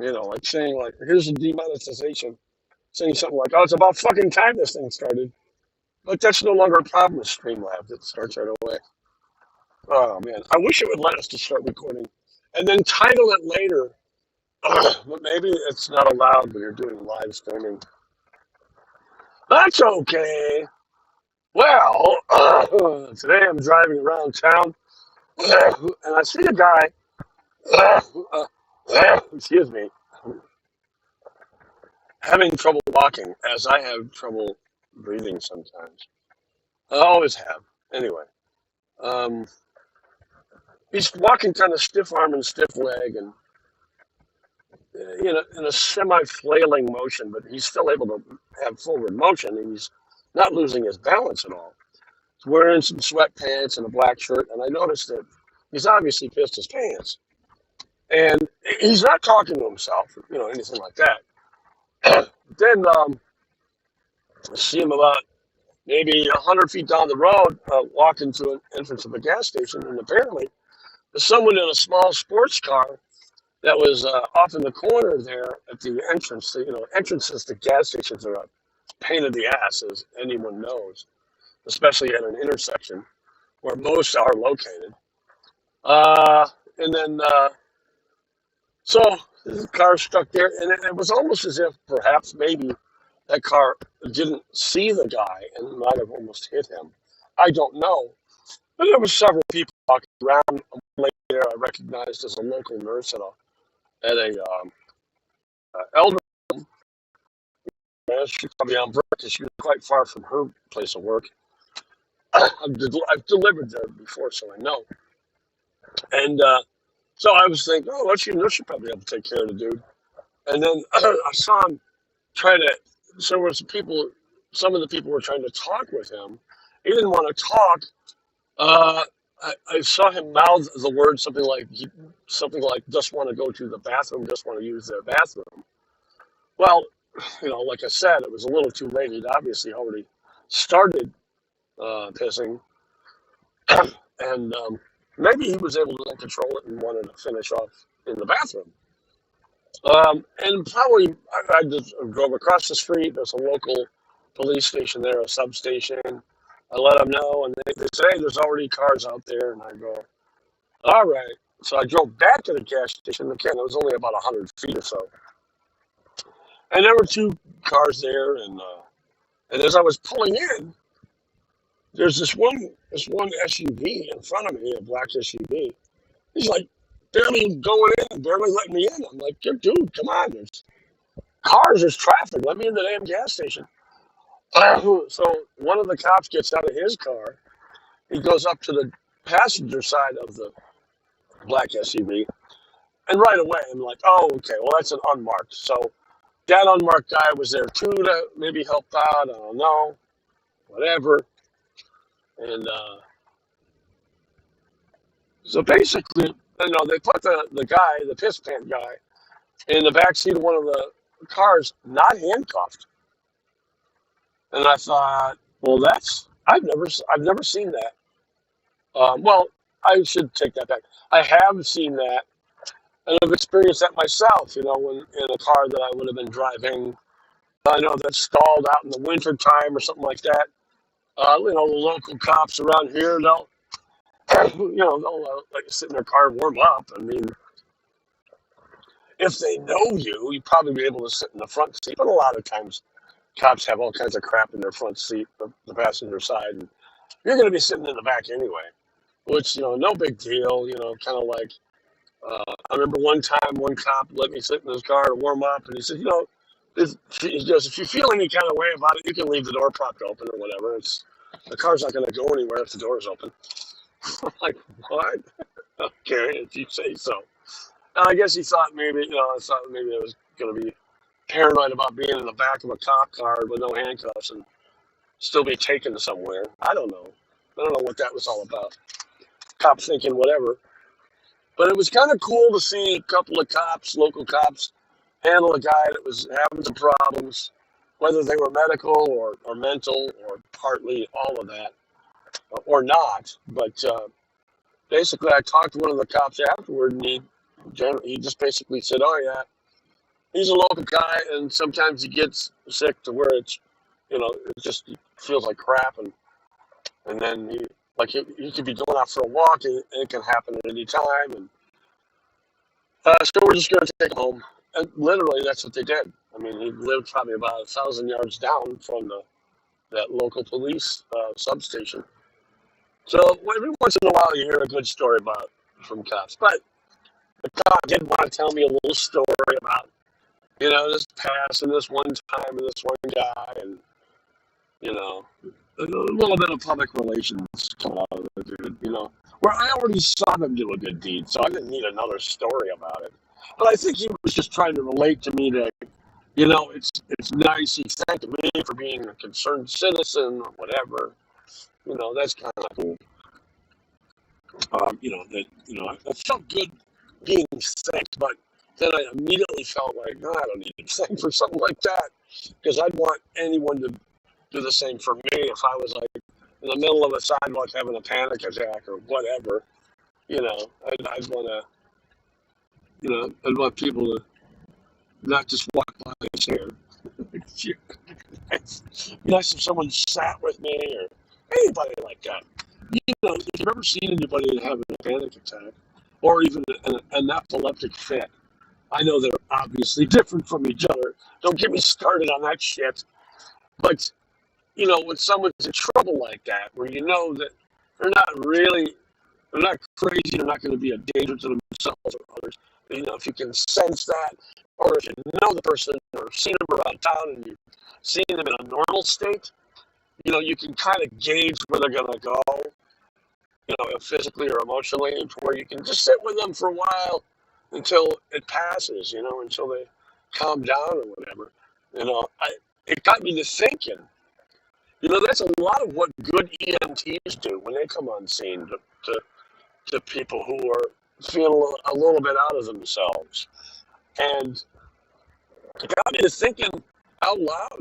Like saying like, here's a demonetization, saying something like, oh, it's about fucking time this thing started. But that's no longer a problem with Streamlabs. It starts right away. Oh man, I wish it would let us to start recording and then title it later. But maybe it's not allowed when you're doing live streaming. That's okay. Well, today I'm driving around town and I see a guy, excuse me, having trouble walking as I have trouble breathing sometimes. I always have. Anyway, um, he's walking kind of stiff arm and stiff leg and in a semi-flailing motion, but he's still able to have forward motion. And he's not losing his balance at all. He's wearing some sweatpants and a black shirt, and I noticed that he's obviously pissed his pants. And he's not talking to himself, anything like that. Then I see him about maybe 100 feet down the road, walking to an entrance of a gas station, and apparently there's someone in a small sports car that was off in the corner there at the entrance. Entrances to gas stations are a pain in the ass, as anyone knows, especially at an intersection where most are located. Uh, and then, so the car stuck there, and it was almost as if perhaps maybe that car didn't see the guy and might have almost hit him. I don't know. But there were several people walking around. Later, I recognized as a local nurse at a elder. She's probably on break because she was quite far from her place of work. I've delivered there before, so I know. And so I was thinking, oh, well, she'll probably have to take care of the dude. And then I saw him try to. So there was people. Some of the people were trying to talk with him. He didn't want to talk. Uh, I saw him mouth the word something like just want to go to the bathroom, just want to use their bathroom. Well, like I said, it was a little too late. He'd obviously already started pissing, and maybe he was able to control it and wanted to finish off in the bathroom. And probably I just drove across the street. There's a local police station there, a substation. I let them know, and they say, hey, there's already cars out there. And I go, all right. So I drove back to the gas station. Again, it was only about 100 feet or so. And there were two cars there. And as I was pulling in, there's this one SUV in front of me, a black SUV. He's like barely going in, barely letting me in. I'm like, dude, come on. There's cars, there's traffic. Let me in the damn gas station. So one of the cops gets out of his car. He goes up to the passenger side of the black SUV. And right away, I'm like, oh, okay, well, that's an unmarked. So that unmarked guy was there too to maybe help out. I don't know, whatever. And so basically, they put the piss pant guy, in the back seat of one of the cars, not handcuffed. And I thought, well, I've never seen that. Well, I should take that back. I have seen that, and I've experienced that myself. When in a car that I would have been driving, I know that's stalled out in the winter time or something like that. The local cops around here, they'll like sit in their car and warm up. I mean, if they know you, you'd probably be able to sit in the front seat. But a lot of times, cops have all kinds of crap in their front seat, the passenger side, and you're going to be sitting in the back anyway. Which no big deal. Kind of like I remember one time one cop let me sit in his car to warm up, and he said, if you feel any kind of way about it, you can leave the door propped open or whatever. The car's not going to go anywhere if the door's open. I'm like, what? Okay, if you say so. I guess he thought maybe, I thought maybe I was going to be paranoid about being in the back of a cop car with no handcuffs and still be taken somewhere. I don't know. I don't know what that was all about. Cop thinking whatever. But it was kind of cool to see a couple of cops, local cops, handle a guy that was having some problems, whether they were medical or mental or partly all of that, or not. But basically, I talked to one of the cops afterward, and he just basically said, oh, yeah, he's a local guy, and sometimes he gets sick to where it's, it just feels like crap, and then he could be going out for a walk, and it can happen at any time, and so we're just going to take him home, and literally that's what they did. I mean, he lived probably about 1,000 yards down from that local police substation. So every once in a while, you hear a good story about from cops, but the cop did want to tell me a little story about this pass and this one time and this one guy, and you know, a little bit of public relations coming out of it, dude. Where I already saw them do a good deed, so I didn't need another story about it. But I think he was just trying to relate to me that, it's nice. He thanked me for being a concerned citizen or whatever. That's kind of cool. I felt good being thanked, but then I immediately felt like, no, I don't need to be thanked for something like that, because I'd want anyone to do the same for me if I was like in the middle of a sidewalk having a panic attack or whatever. I'd want to, I'd want people to not just walk by and share. It's nice if someone sat with me or anybody like that. If you've ever seen anybody having a panic attack or even an epileptic fit, I know they're obviously different from each other. Don't get me started on that shit. But, when someone's in trouble like that, where you know that they're not crazy, they're not going to be a danger to themselves or others. If you can sense that, or if you know the person or seen them around town and you've seen them in a normal state, you can kind of gauge where they're going to go, physically or emotionally, to where you can just sit with them for a while until it passes, until they calm down or whatever. It got me to thinking, that's a lot of what good EMTs do when they come on scene to people who are feeling a little bit out of themselves. And it got me to thinking out loud,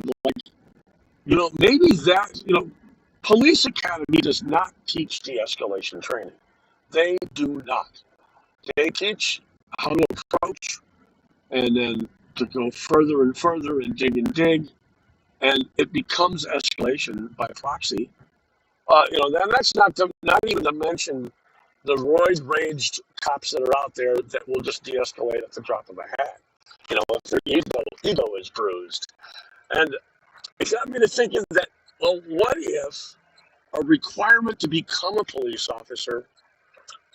maybe Police Academy does not teach de-escalation training. They do not. They teach how to approach and then to go further and further and dig, and it becomes escalation by proxy. Then that's not even to mention the roid-raged cops that are out there that will just de-escalate at the drop of a hat. If their ego is bruised. And it got me to thinking that, well, what if a requirement to become a police officer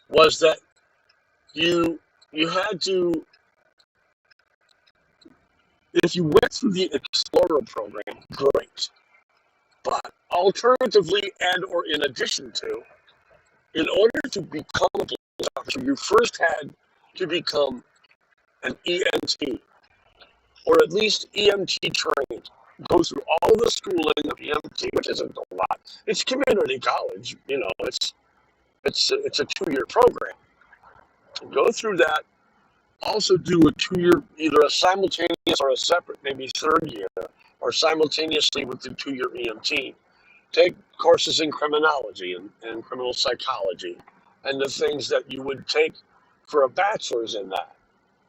was that you had to, if you went through the Explorer program, great. But alternatively, and or in addition to, in order to become a police officer, you first had to become an EMT, or at least EMT trained. Go through all the schooling of EMT, which isn't a lot. It's community college, it's a 2-year program. Go through that. Also do a 2-year, either a simultaneous or a separate, maybe 3rd year, or simultaneously with the 2-year EMT. Take courses in criminology and criminal psychology, and the things that you would take for a bachelor's in that,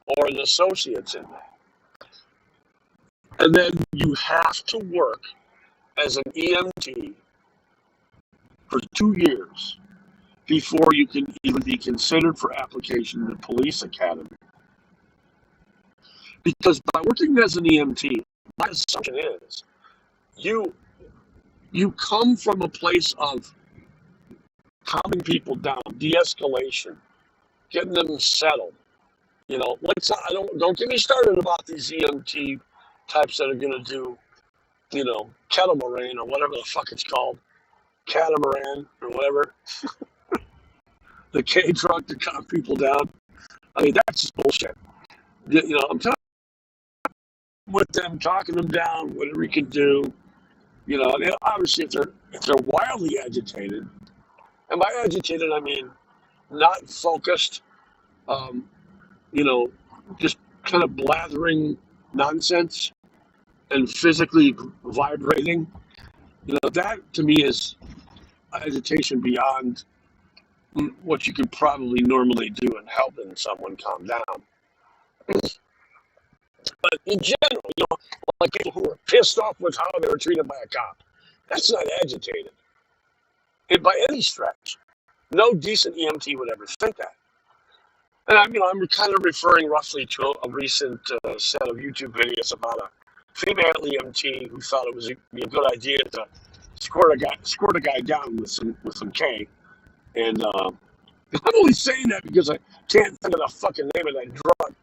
or an associate's in that. And then you have to work as an EMT for 2 years before you can even be considered for application to the police academy. Because by working as an EMT, my assumption is you come from a place of calming people down, de-escalation, getting them settled. Don't get me started about these EMT types that are going to do, catamaran or whatever the fuck it's called, catamaran or whatever, the K truck to calm people down. I mean, that's just bullshit. I'm talking with them, talking them down, whatever you can do. Obviously, if they're wildly agitated, and by agitated I mean not focused, just kind of blathering nonsense and physically vibrating, that to me is agitation beyond what you could probably normally do in helping someone calm down. But in general, like people who are pissed off with how they were treated by a cop. That's not agitated, by any stretch. No decent EMT would ever think that. And I'm kind of referring roughly to a recent set of YouTube videos about a female EMT who thought it was a good idea to squirt a guy down with some K. And I'm only saying that because I can't think of the fucking name of that drug.